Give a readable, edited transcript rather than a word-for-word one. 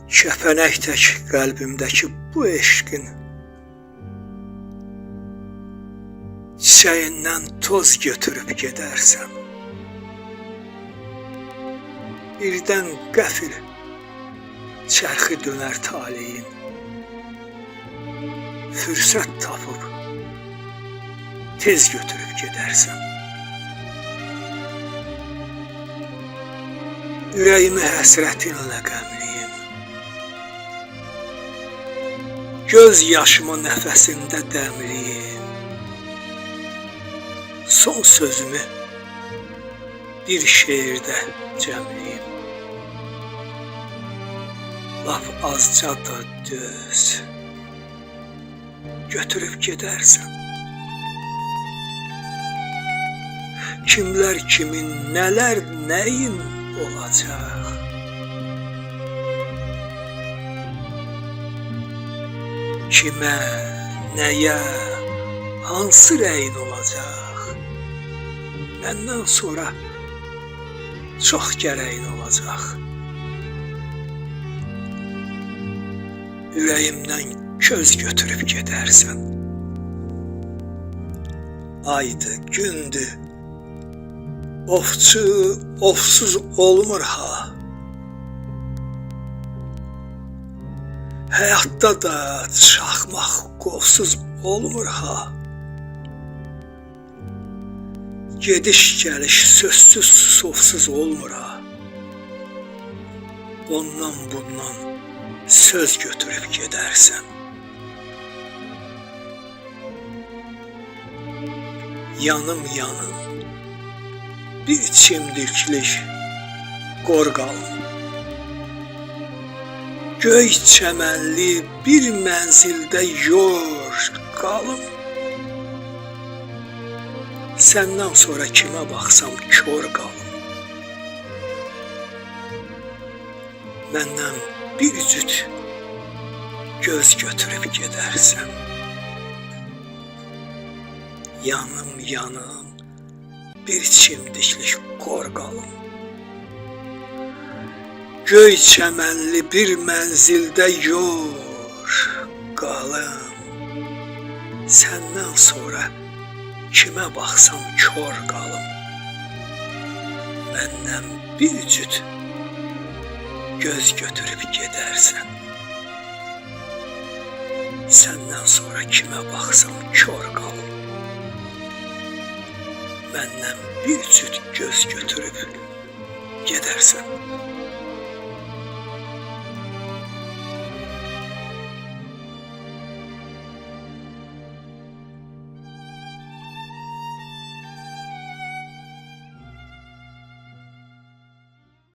Kəpənək tək qəlbimdəki bu eşqin çiçəyindən toz götürüb gedərsən. Birdən qəfil çərxi dönər taleyin, fürsət tapıb tez götürüb gedərsən. Ürəyimi həsrətinlə qəmliyim, göz yaşımı nəfəsində dəmliyim. Son sözümü bir şeirdə cəmliyim. Laf azca da döz götürüb gedərsən. Kimlər kimin, nələr nəyin olacaq? Kimə, nəyə, hansı rəyin olacaq? Məndən sonra çox gərəyin olacaq. Ürəyimdən köz götürüb gedərsən. Aydı, gündü, ofçu ofsuz olmur ha. Həyatda da çaxmaq qovsuz olmur ha. Gediş gəliş sözsüz sovsuz olmur ha. Ondan bundan söz götürüb gedərsən. Yanım yanım bir çimdiklik qorqalım. Göy çəmənli bir mənzildə yor qalım. Səndən sonra kimə baxsam kör qalım. Məndən bir cüt göz götürüb gedərsən. Yanım yanım bir çimdiklik qorqalım. Göy çəmənli bir mənzildə yor qalım. Səndən sonra kimə baxsam kör qalım. Məndən bir cüt göz götürüb gedərsən. Səndən sonra kimə baxsam kör qalım. Məndən bir cüt göz götürüb gedərsən.